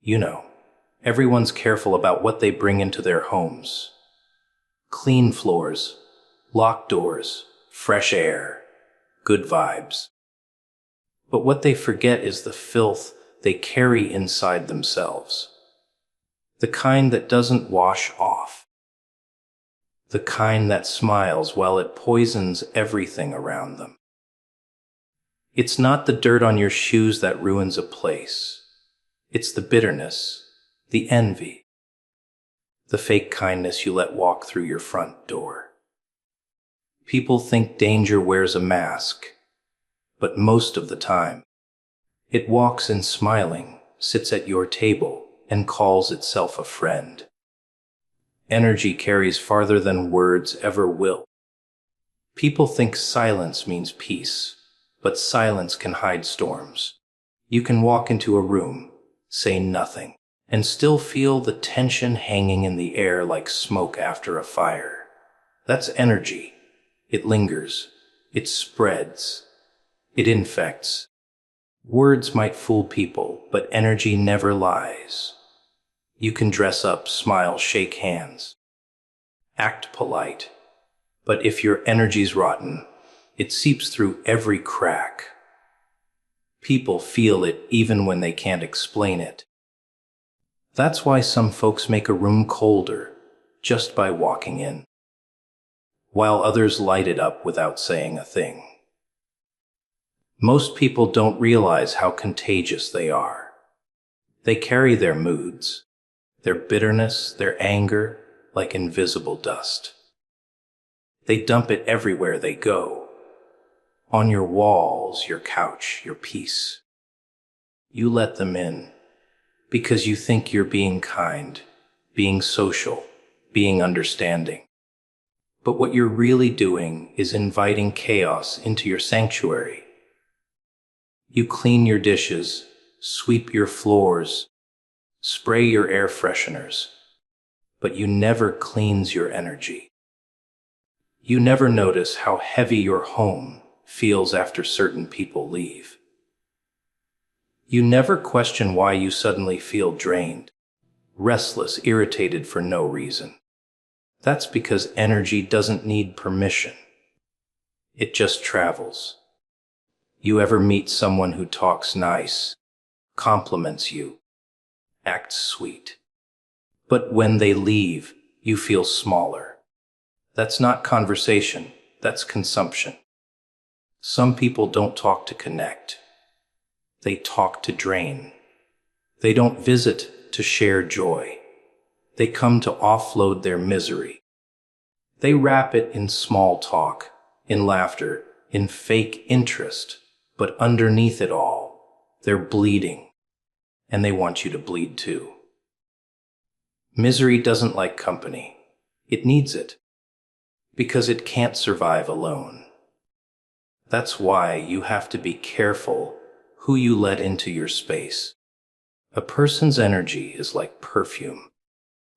You know, everyone's careful about what they bring into their homes. Clean floors, locked doors, fresh air, good vibes. But what they forget is the filth they carry inside themselves. The kind that doesn't wash off. The kind that smiles while it poisons everything around them. It's not the dirt on your shoes that ruins a place. It's the bitterness, the envy, the fake kindness you let walk through your front door. People think danger wears a mask, but most of the time, it walks in smiling, sits at your table, and calls itself a friend. Energy carries farther than words ever will. People think silence means peace, but silence can hide storms. You can walk into a room, say nothing, and still feel the tension hanging in the air like smoke after a fire. That's energy. It lingers. It spreads. It infects. Words might fool people, but energy never lies. You can dress up, smile, shake hands, act polite, but if your energy's rotten, it seeps through every crack. People feel it even when they can't explain it. That's why some folks make a room colder just by walking in, while others light it up without saying a thing. Most people don't realize how contagious they are. They carry their moods, their bitterness, their anger, like invisible dust. They dump it everywhere they go. On your walls, your couch, your peace. You let them in because you think you're being kind, being social, being understanding. But what you're really doing is inviting chaos into your sanctuary. You clean your dishes, sweep your floors, spray your air fresheners, but you never cleanse your energy. You never notice how heavy your home feels after certain people leave. You never question why you suddenly feel drained, restless, irritated for no reason. That's because energy doesn't need permission. It just travels. You ever meet someone who talks nice, compliments you, acts sweet, but when they leave, you feel smaller? That's not conversation, that's consumption. Some people don't talk to connect. They talk to drain. They don't visit to share joy. They come to offload their misery. They wrap it in small talk, in laughter, in fake interest, but underneath it all, they're bleeding, and they want you to bleed too. Misery doesn't like company. It needs it, because it can't survive alone. That's why you have to be careful who you let into your space. A person's energy is like perfume.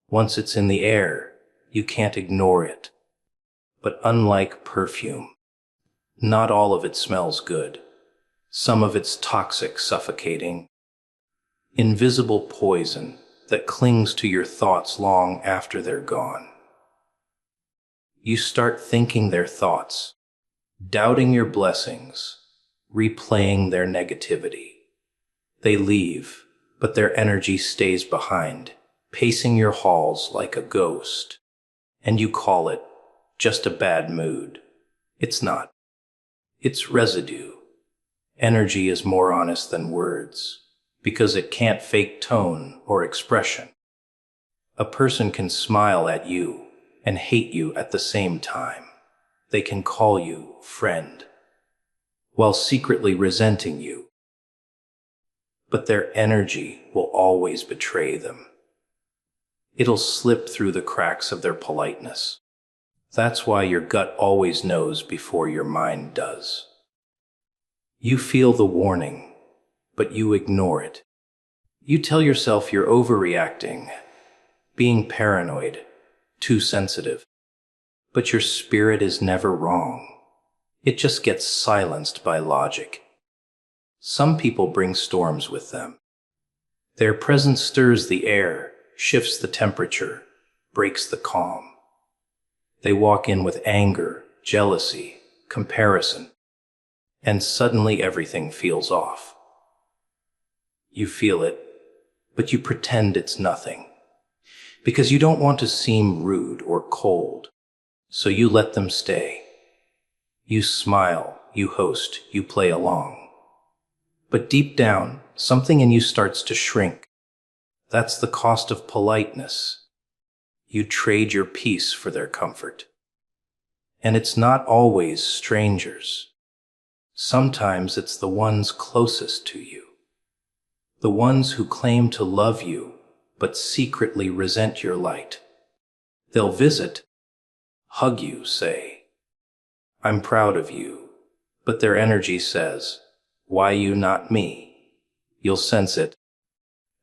Once it's in the air, you can't ignore it. But unlike perfume, not all of it smells good. Some of it's toxic, suffocating, invisible poison that clings to your thoughts long after they're gone. You start thinking their thoughts, doubting your blessings, replaying their negativity. They leave, but their energy stays behind, pacing your halls like a ghost. And you call it just a bad mood. It's not. It's residue. Energy is more honest than words, because it can't fake tone or expression. A person can smile at you and hate you at the same time. They can call you friend, while secretly resenting you. But their energy will always betray them. It'll slip through the cracks of their politeness. That's why your gut always knows before your mind does. You feel the warning, but you ignore it. You tell yourself you're overreacting, being paranoid, too sensitive. But your spirit is never wrong. It just gets silenced by logic. Some people bring storms with them. Their presence stirs the air, shifts the temperature, breaks the calm. They walk in with anger, jealousy, comparison, and suddenly everything feels off. You feel it, but you pretend it's nothing, because you don't want to seem rude or cold, so you let them stay. You smile, you host, you play along. But deep down, something in you starts to shrink. That's the cost of politeness. You trade your peace for their comfort. And it's not always strangers. Sometimes it's the ones closest to you. The ones who claim to love you, but secretly resent your light. They'll visit, hug you, say, "I'm proud of you," but their energy says, "Why you, not me?" You'll sense it,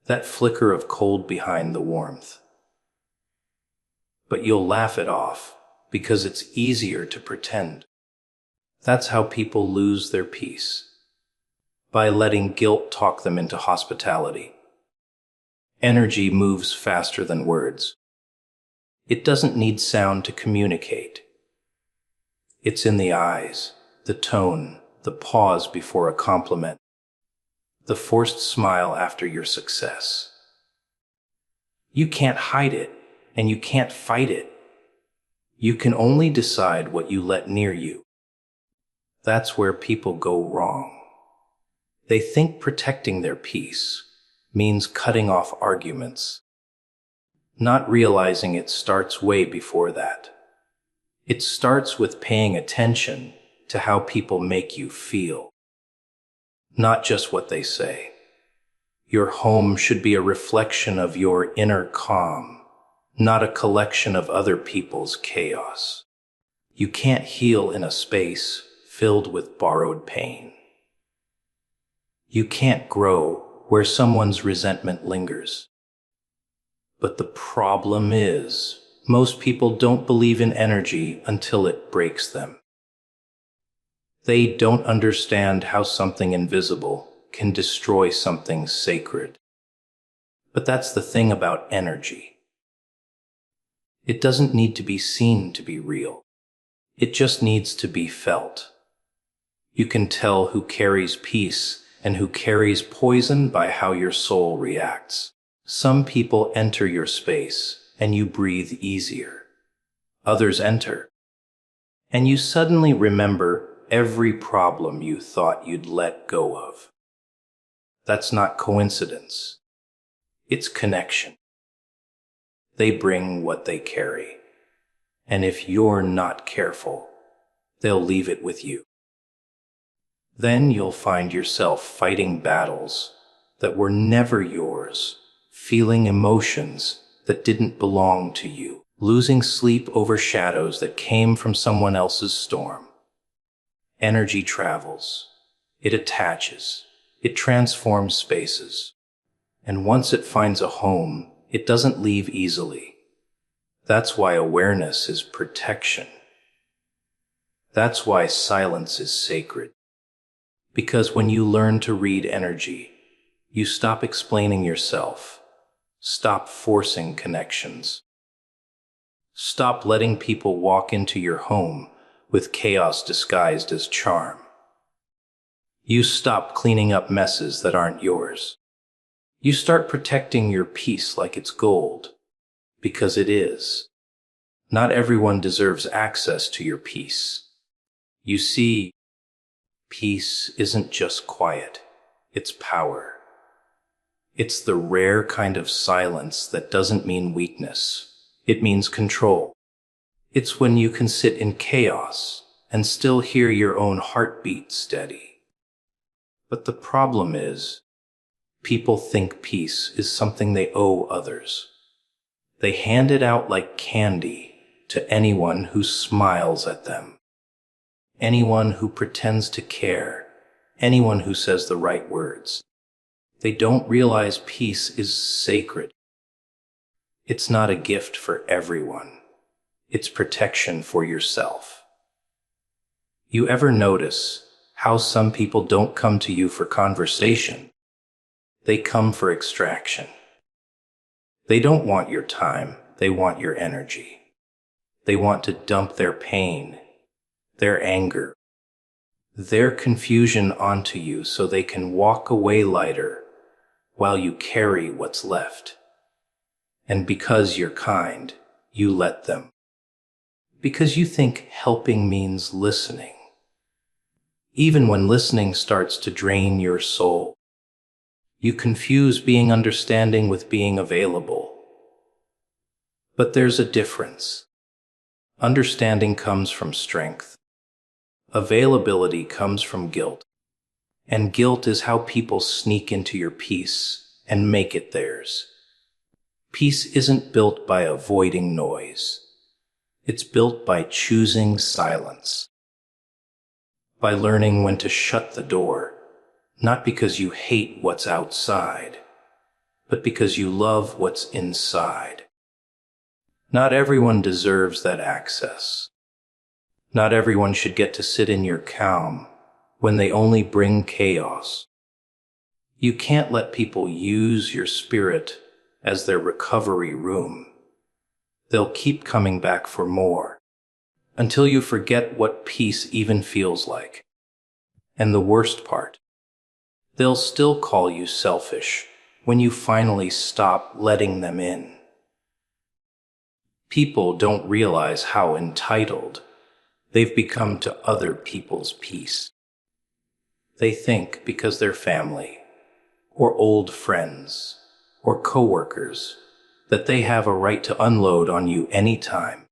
that flicker of cold behind the warmth. But you'll laugh it off, because it's easier to pretend. That's how people lose their peace, by letting guilt talk them into hospitality. Energy moves faster than words. It doesn't need sound to communicate. It's in the eyes, the tone, the pause before a compliment, the forced smile after your success. You can't hide it, and you can't fight it. You can only decide what you let near you. That's where people go wrong. They think protecting their peace means cutting off arguments, not realizing it starts way before that. It starts with paying attention to how people make you feel, not just what they say. Your home should be a reflection of your inner calm, not a collection of other people's chaos. You can't heal in a space filled with borrowed pain. You can't grow where someone's resentment lingers. But the problem is, most people don't believe in energy until it breaks them. They don't understand how something invisible can destroy something sacred. But that's the thing about energy. It doesn't need to be seen to be real. It just needs to be felt. You can tell who carries peace and who carries poison by how your soul reacts. Some people enter your space and you breathe easier. Others enter, and you suddenly remember every problem you thought you'd let go of. That's not coincidence. It's connection. They bring what they carry, and if you're not careful, they'll leave it with you. Then you'll find yourself fighting battles that were never yours, feeling emotions that didn't belong to you, losing sleep over shadows that came from someone else's storm. Energy travels, it attaches, it transforms spaces, and once it finds a home, it doesn't leave easily. That's why awareness is protection. That's why silence is sacred. Because when you learn to read energy, you stop explaining yourself, stop forcing connections, stop letting people walk into your home with chaos disguised as charm. You stop cleaning up messes that aren't yours. You start protecting your peace like it's gold, because it is. Not everyone deserves access to your peace. You see, peace isn't just quiet, it's power. It's the rare kind of silence that doesn't mean weakness, it means control. It's when you can sit in chaos and still hear your own heartbeat steady. But the problem is, people think peace is something they owe others. They hand it out like candy to anyone who smiles at them, anyone who pretends to care, anyone who says the right words. They don't realize peace is sacred. It's not a gift for everyone. It's protection for yourself. You ever notice how some people don't come to you for conversation? They come for extraction. They don't want your time, they want your energy. They want to dump their pain, their anger, their confusion onto you so they can walk away lighter while you carry what's left. And because you're kind, you let them. Because you think helping means listening, even when listening starts to drain your soul. You confuse being understanding with being available. But there's a difference. Understanding comes from strength. Availability comes from guilt. And guilt is how people sneak into your peace and make it theirs. Peace isn't built by avoiding noise. It's built by choosing silence. By learning when to shut the door, not because you hate what's outside, but because you love what's inside. Not everyone deserves that access. Not everyone should get to sit in your calm when they only bring chaos. You can't let people use your spirit as their recovery room. They'll keep coming back for more, until you forget what peace even feels like. And the worst part, they'll still call you selfish when you finally stop letting them in. People don't realize how entitled they've become to other people's peace. They think because they're family, or old friends, or coworkers, that they have a right to unload on you anytime.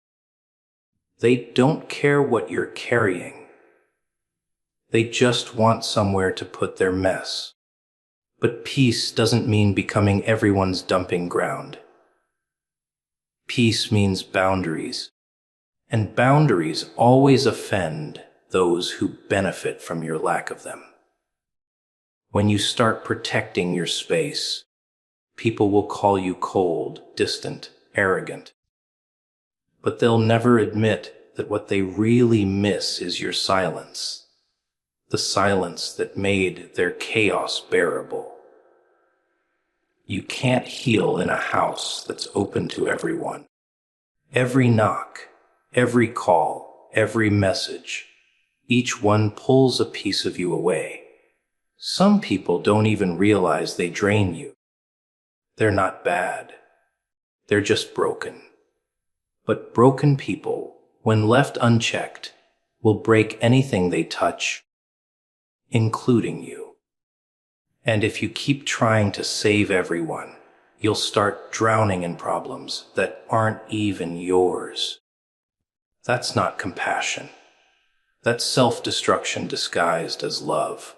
They don't care what you're carrying. They just want somewhere to put their mess. But peace doesn't mean becoming everyone's dumping ground. Peace means boundaries. And boundaries always offend those who benefit from your lack of them. When you start protecting your space, people will call you cold, distant, arrogant. But they'll never admit that what they really miss is your silence. The silence that made their chaos bearable. You can't heal in a house that's open to everyone. Every knock, every call, every message, each one pulls a piece of you away. Some people don't even realize they drain you. They're not bad. They're just broken. But broken people, when left unchecked, will break anything they touch, including you. And if you keep trying to save everyone, you'll start drowning in problems that aren't even yours. That's not compassion. That's self-destruction disguised as love.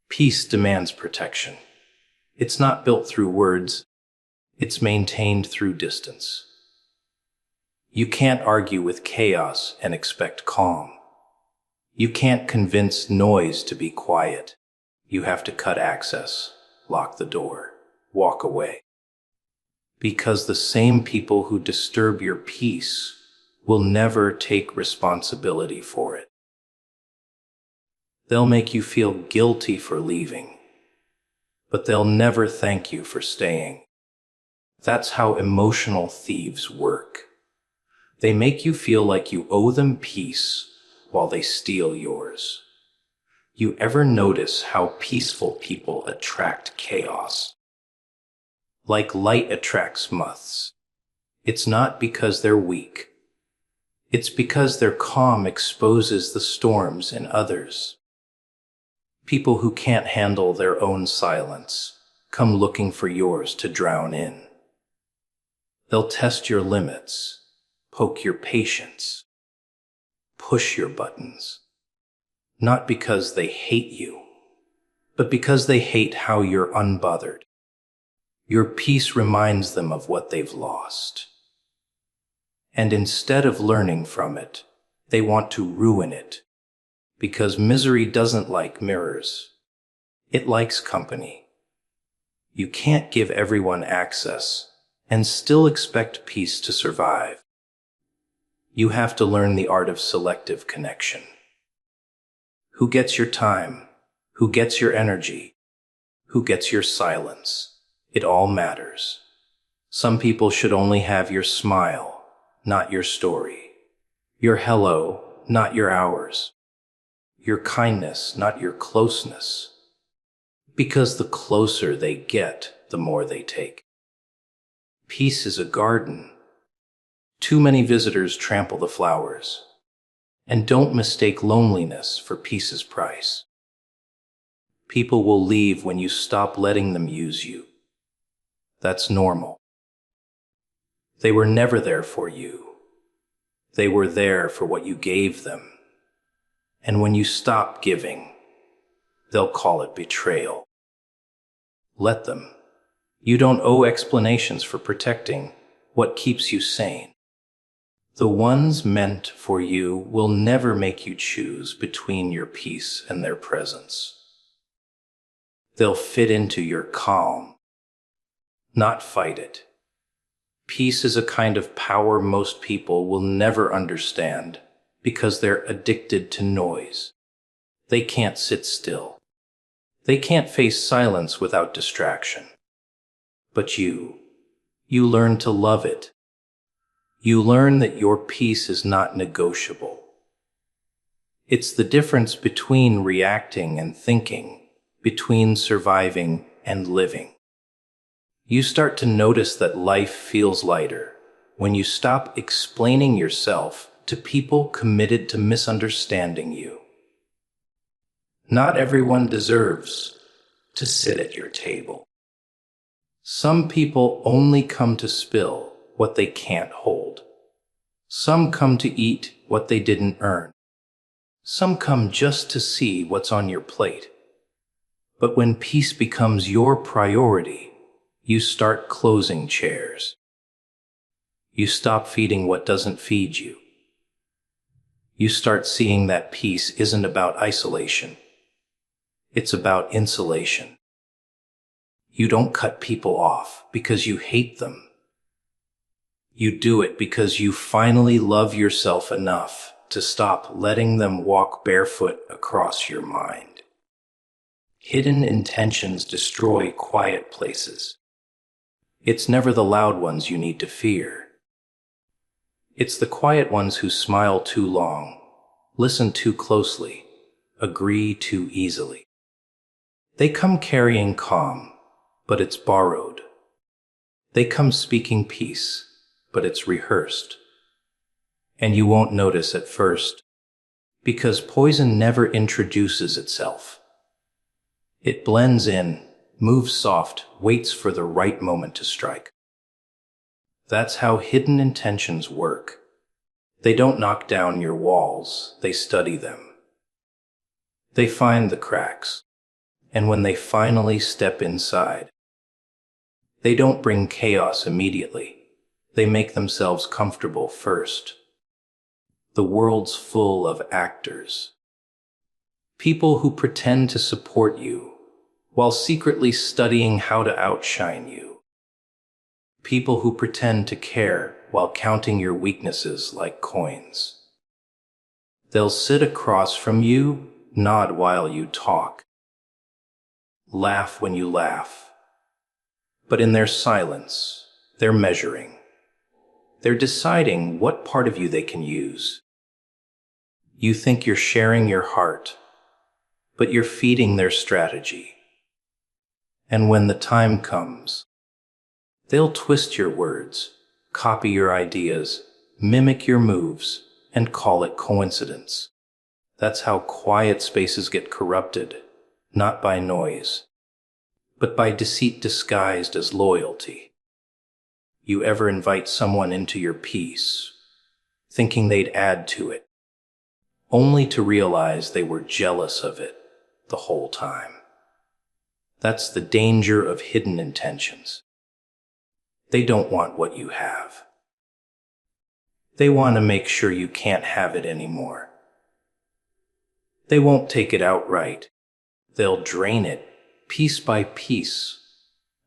Peace demands protection. It's not built through words. It's maintained through distance. You can't argue with chaos and expect calm. You can't convince noise to be quiet. You have to cut access, lock the door, walk away. Because the same people who disturb your peace will never take responsibility for it. They'll make you feel guilty for leaving, but they'll never thank you for staying. That's how emotional thieves work. They make you feel like you owe them peace while they steal yours. You ever notice how peaceful people attract chaos? Like light attracts moths. It's not because they're weak. It's because their calm exposes the storms in others. People who can't handle their own silence come looking for yours to drown in. They'll test your limits, poke your patience, push your buttons. Not because they hate you, but because they hate how you're unbothered. Your peace reminds them of what they've lost. And instead of learning from it, they want to ruin it. Because misery doesn't like mirrors. It likes company. You can't give everyone access and still expect peace to survive. You have to learn the art of selective connection. Who gets your time? Who gets your energy? Who gets your silence? It all matters. Some people should only have your smile, not your story. Your hello, not your hours. Your kindness, not your closeness. Because the closer they get, the more they take. Peace is a garden. Too many visitors trample the flowers. And don't mistake loneliness for peace's price. People will leave when you stop letting them use you. That's normal. They were never there for you. They were there for what you gave them. And when you stop giving, they'll call it betrayal. Let them. You don't owe explanations for protecting what keeps you sane. The ones meant for you will never make you choose between your peace and their presence. They'll fit into your calm, not fight it. Peace is a kind of power most people will never understand because they're addicted to noise. They can't sit still. They can't face silence without distraction. But you learn to love it. You learn that your peace is not negotiable. It's the difference between reacting and thinking, between surviving and living. You start to notice that life feels lighter when you stop explaining yourself to people committed to misunderstanding you. Not everyone deserves to sit at your table. Some people only come to spill what they can't hold. Some come to eat what they didn't earn. Some come just to see what's on your plate. But when peace becomes your priority, you start closing chairs. You stop feeding what doesn't feed you. You start seeing that peace isn't about isolation. It's about insulation. You don't cut people off because you hate them. You do it because you finally love yourself enough to stop letting them walk barefoot across your mind. Hidden intentions destroy quiet places. It's never the loud ones you need to fear. It's the quiet ones who smile too long, listen too closely, agree too easily. They come carrying calm, but it's borrowed. They come speaking peace, but it's rehearsed. And you won't notice at first, because poison never introduces itself. It blends in, moves soft, waits for the right moment to strike. That's how hidden intentions work. They don't knock down your walls, they study them. They find the cracks, and when they finally step inside, they don't bring chaos immediately. They make themselves comfortable first. The world's full of actors. People who pretend to support you while secretly studying how to outshine you. People who pretend to care while counting your weaknesses like coins. They'll sit across from you, nod while you talk, laugh when you laugh. But in their silence, they're measuring. They're deciding what part of you they can use. You think you're sharing your heart, but you're feeding their strategy. And when the time comes, they'll twist your words, copy your ideas, mimic your moves, and call it coincidence. That's how quiet spaces get corrupted, not by noise, but by deceit disguised as loyalty. You ever invite someone into your peace, thinking they'd add to it, only to realize they were jealous of it the whole time. That's the danger of hidden intentions. They don't want what you have. They want to make sure you can't have it anymore. They won't take it outright. They'll drain it piece by piece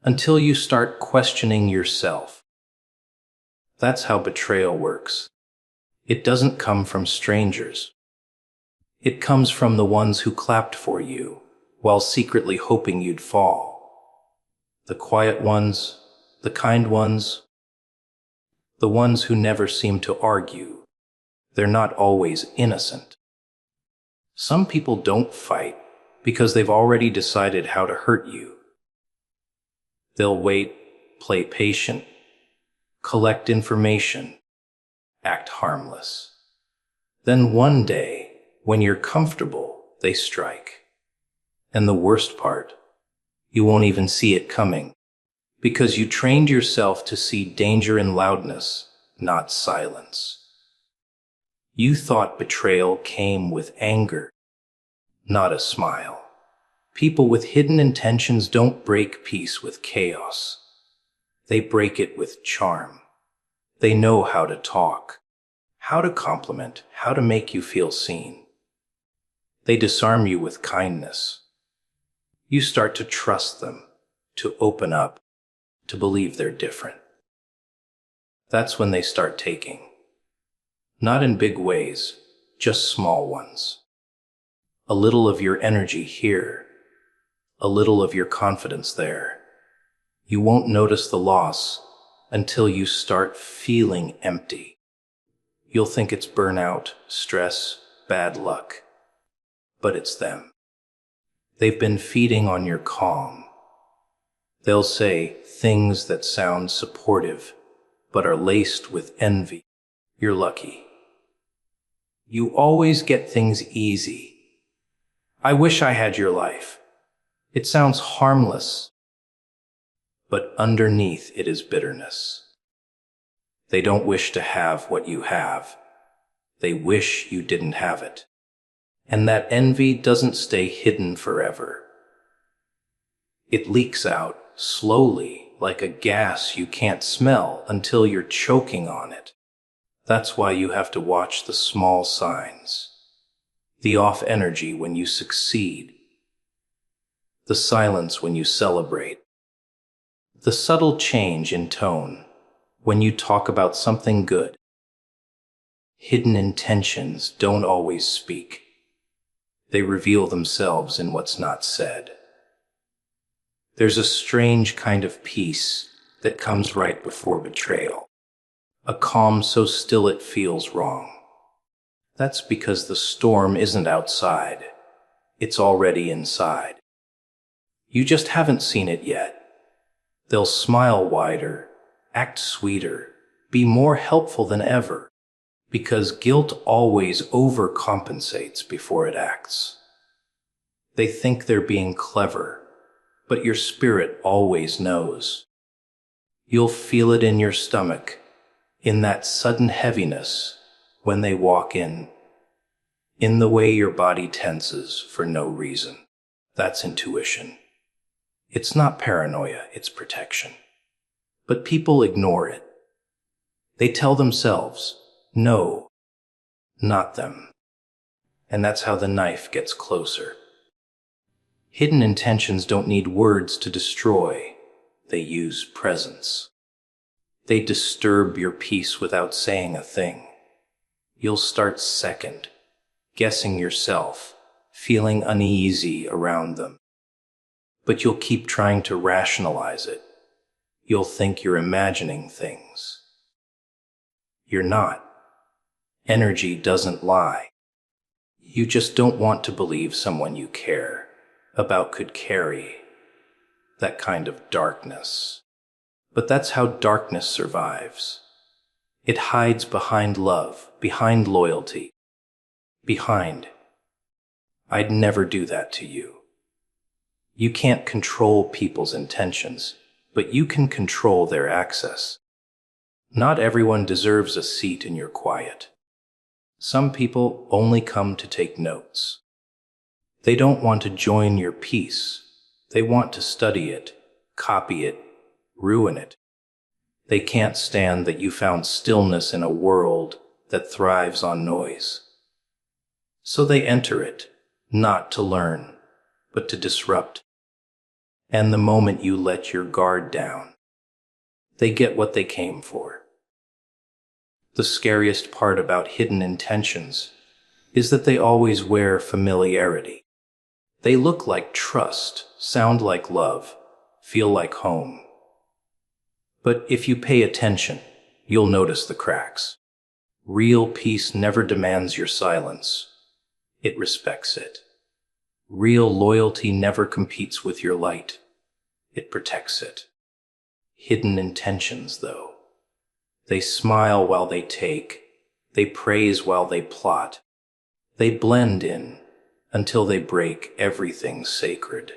until you start questioning yourself. That's how betrayal works. It doesn't come from strangers. It comes from the ones who clapped for you while secretly hoping you'd fall. The quiet ones, the kind ones, the ones who never seem to argue. They're not always innocent. Some people don't fight because they've already decided how to hurt you. They'll wait, play patient, collect information, act harmless. Then one day, when you're comfortable, they strike. And the worst part, you won't even see it coming, because you trained yourself to see danger in loudness, not silence. You thought betrayal came with anger, not a smile. People with hidden intentions don't break peace with chaos. They break it with charm. They know how to talk, how to compliment, how to make you feel seen. They disarm you with kindness. You start to trust them, to open up, to believe they're different. That's when they start taking. Not in big ways, just small ones. A little of your energy here, a little of your confidence there. You won't notice the loss until you start feeling empty. You'll think it's burnout, stress, bad luck. But it's them. They've been feeding on your calm. They'll say things that sound supportive, but are laced with envy. You're lucky. You always get things easy. I wish I had your life. It sounds harmless, but underneath it is bitterness. They don't wish to have what you have. They wish you didn't have it. And that envy doesn't stay hidden forever. It leaks out slowly, like a gas you can't smell until you're choking on it. That's why you have to watch the small signs. The off energy when you succeed. The silence when you celebrate. The subtle change in tone when you talk about something good. Hidden intentions don't always speak. They reveal themselves in what's not said. There's a strange kind of peace that comes right before betrayal. A calm so still it feels wrong. That's because the storm isn't outside. It's already inside. You just haven't seen it yet. They'll smile wider, act sweeter, be more helpful than ever, because guilt always overcompensates before it acts. They think they're being clever, but your spirit always knows. You'll feel it in your stomach, in that sudden heaviness when they walk in the way your body tenses for no reason. That's intuition. It's not paranoia, it's protection. But people ignore it. They tell themselves, no, not them. And that's how the knife gets closer. Hidden intentions don't need words to destroy. They use presence. They disturb your peace without saying a thing. You'll start second, guessing yourself, feeling uneasy around them. But you'll keep trying to rationalize it. You'll think you're imagining things. You're not. Energy doesn't lie. You just don't want to believe someone you care about could carry that kind of darkness. But that's how darkness survives. It hides behind love, behind loyalty, behind, I'd never do that to you. You can't control people's intentions, but you can control their access. Not everyone deserves a seat in your quiet. Some people only come to take notes. They don't want to join your peace. They want to study it, copy it, ruin it. They can't stand that you found stillness in a world that thrives on noise. So they enter it, not to learn, but to disrupt. And the moment you let your guard down, they get what they came for. The scariest part about hidden intentions is that they always wear familiarity. They look like trust, sound like love, feel like home. But if you pay attention, you'll notice the cracks. Real peace never demands your silence. It respects it. Real loyalty never competes with your light. It protects it. Hidden intentions, though. They smile while they take. They praise while they plot. They blend in until they break everything sacred.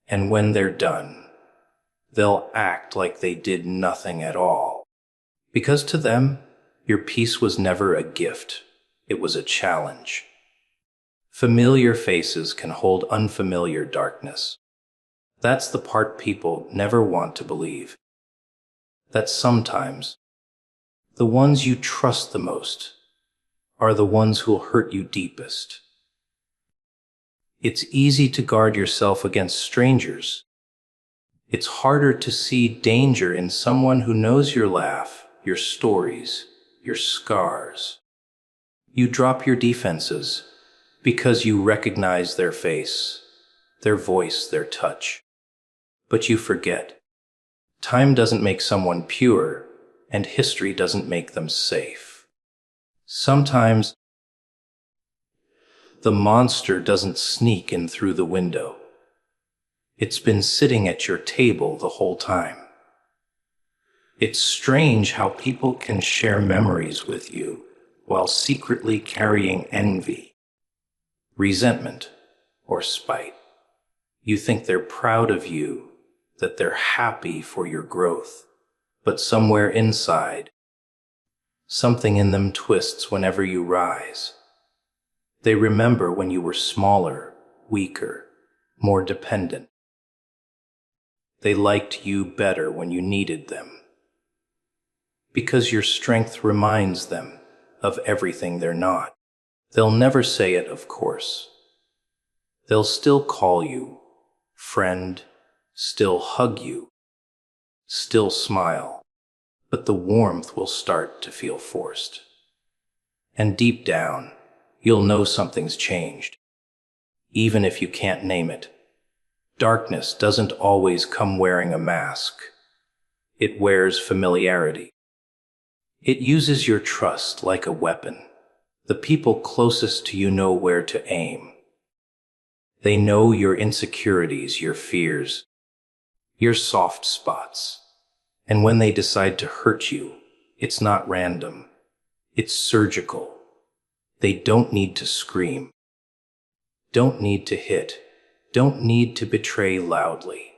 And when they're done, they'll act like they did nothing at all. Because to them, your peace was never a gift. It was a challenge. Familiar faces can hold unfamiliar darkness. That's the part people never want to believe. That sometimes the ones you trust the most are the ones who'll hurt you deepest. It's easy to guard yourself against strangers. It's harder to see danger in someone who knows your laugh, your stories, your scars. You drop your defenses because you recognize their face, their voice, their touch. But you forget. Time doesn't make someone pure, and history doesn't make them safe. Sometimes the monster doesn't sneak in through the window. It's been sitting at your table the whole time. It's strange how people can share memories with you while secretly carrying envy, resentment, or spite. You think they're proud of you, that they're happy for your growth, but somewhere inside, something in them twists whenever you rise. They remember when you were smaller, weaker, more dependent. They liked you better when you needed them. Because your strength reminds them of everything they're not. They'll never say it, of course. They'll still call you friend, still hug you, still smile, but the warmth will start to feel forced. And deep down, you'll know something's changed, even if you can't name it. Darkness doesn't always come wearing a mask. It wears familiarity. It uses your trust like a weapon. The people closest to you know where to aim. They know your insecurities, your fears, your soft spots. And when they decide to hurt you, it's not random. It's surgical. They don't need to scream, don't need to hit, don't need to betray loudly.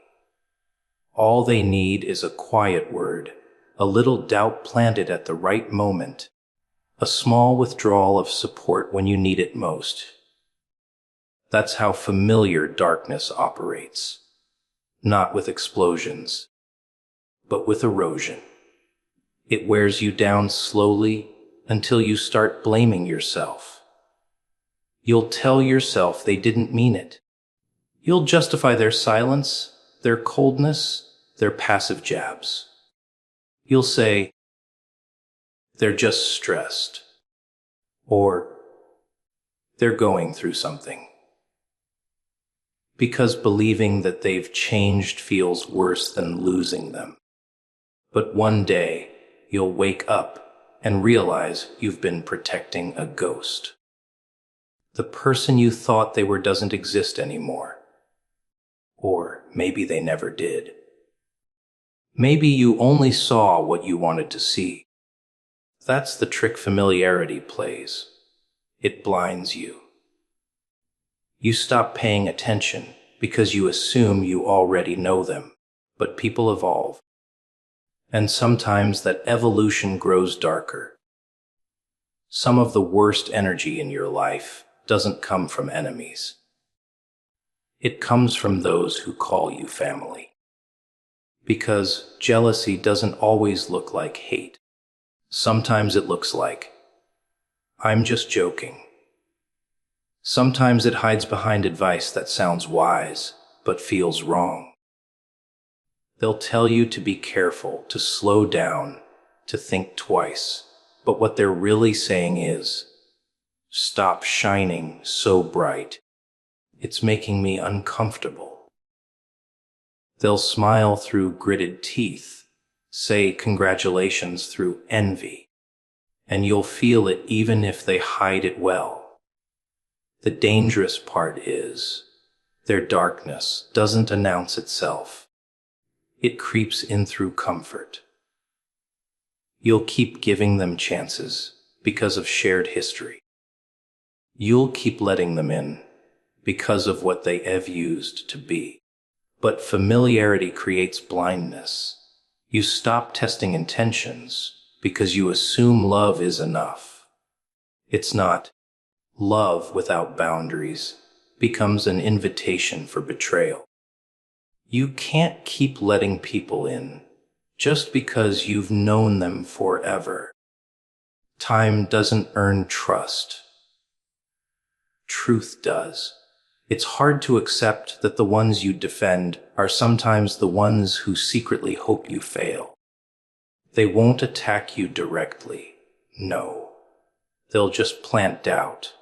All they need is a quiet word, a little doubt planted at the right moment, a small withdrawal of support when you need it most. That's how familiar darkness operates. Not with explosions, but with erosion. It wears you down slowly until you start blaming yourself. You'll tell yourself they didn't mean it. You'll justify their silence, their coldness, their passive jabs. You'll say, they're just stressed, or they're going through something. Because believing that they've changed feels worse than losing them. But one day, you'll wake up and realize you've been protecting a ghost. The person you thought they were doesn't exist anymore. Or maybe they never did. Maybe you only saw what you wanted to see. That's the trick familiarity plays. It blinds you. You stop paying attention because you assume you already know them, but people evolve. And sometimes that evolution grows darker. Some of the worst energy in your life doesn't come from enemies. It comes from those who call you family. Because jealousy doesn't always look like hate. Sometimes it looks like, I'm just joking. Sometimes it hides behind advice that sounds wise, but feels wrong. They'll tell you to be careful, to slow down, to think twice. But what they're really saying is, stop shining so bright. It's making me uncomfortable. They'll smile through gritted teeth, say congratulations through envy, and you'll feel it even if they hide it well. The dangerous part is, their darkness doesn't announce itself. It creeps in through comfort. You'll keep giving them chances because of shared history. You'll keep letting them in because of what they have used to be. But familiarity creates blindness. You stop testing intentions because you assume love is enough. It's not. Love without boundaries becomes an invitation for betrayal. You can't keep letting people in just because you've known them forever. Time doesn't earn trust. Truth does. It's hard to accept that the ones you defend are sometimes the ones who secretly hope you fail. They won't attack you directly, no. They'll just plant doubt.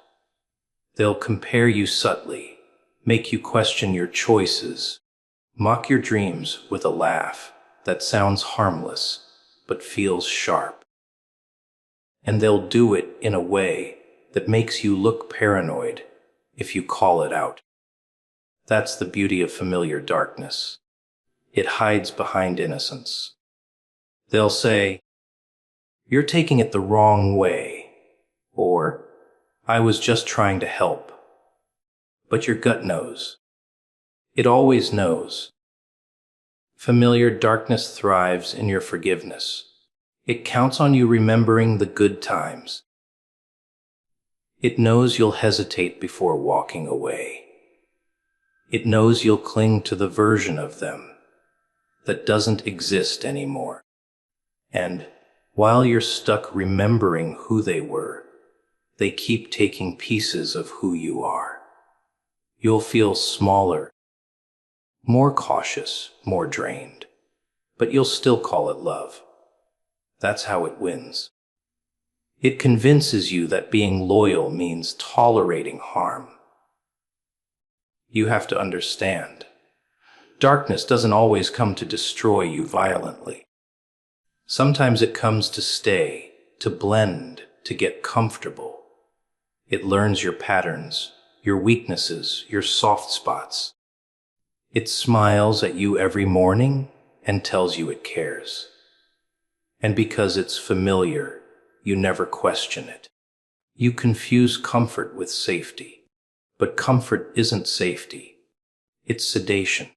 They'll compare you subtly, make you question your choices, mock your dreams with a laugh that sounds harmless but feels sharp. And they'll do it in a way that makes you look paranoid if you call it out. That's the beauty of familiar darkness. It hides behind innocence. They'll say, "You're taking it the wrong way," or "I was just trying to help." But your gut knows. It always knows. Familiar darkness thrives in your forgiveness. It counts on you remembering the good times. It knows you'll hesitate before walking away. It knows you'll cling to the version of them that doesn't exist anymore. And while you're stuck remembering who they were, they keep taking pieces of who you are. You'll feel smaller, more cautious, more drained, but you'll still call it love. That's how it wins. It convinces you that being loyal means tolerating harm. You have to understand, darkness doesn't always come to destroy you violently. Sometimes it comes to stay, to blend, to get comfortable. It learns your patterns, your weaknesses, your soft spots. It smiles at you every morning and tells you it cares. And because it's familiar, you never question it. You confuse comfort with safety. But comfort isn't safety. It's sedation.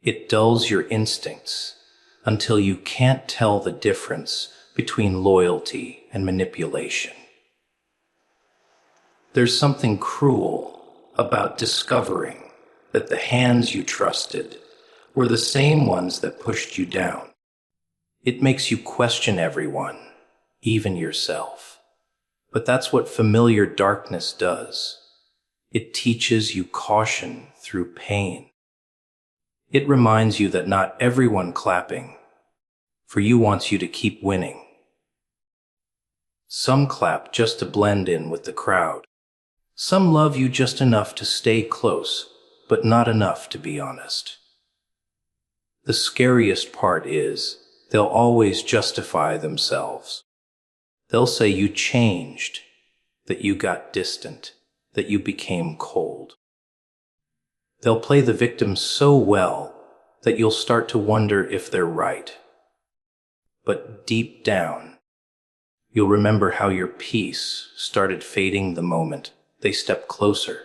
It dulls your instincts until you can't tell the difference between loyalty and manipulation. There's something cruel about discovering that the hands you trusted were the same ones that pushed you down. It makes you question everyone, even yourself. But that's what familiar darkness does. It teaches you caution through pain. It reminds you that not everyone clapping for you wants you to keep winning. Some clap just to blend in with the crowd. Some love you just enough to stay close, but not enough to be honest. The scariest part is they'll always justify themselves. They'll say you changed, that you got distant, that you became cold. They'll play the victim so well that you'll start to wonder if they're right. But deep down, you'll remember how your peace started fading the moment they stepped closer.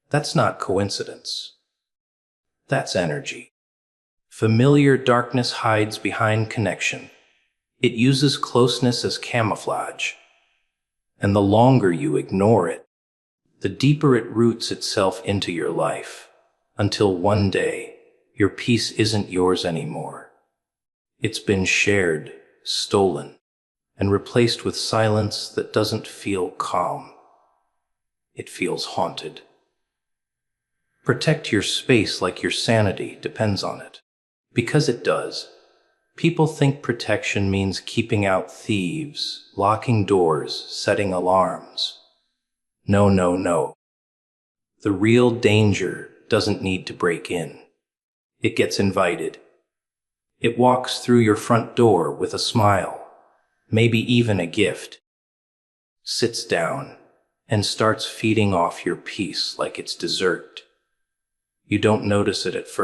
That's not coincidence. That's energy. Familiar darkness hides behind connection. It uses closeness as camouflage. And the longer you ignore it, the deeper it roots itself into your life, until one day, your peace isn't yours anymore. It's been shared, stolen, and replaced with silence that doesn't feel calm. It feels haunted. Protect your space like your sanity depends on it. Because it does. People think protection means keeping out thieves, locking doors, setting alarms. No, no, no. The real danger doesn't need to break in. It gets invited. It walks through your front door with a smile, maybe even a gift, sits down, and starts feeding off your peace like it's dessert. You don't notice it at first.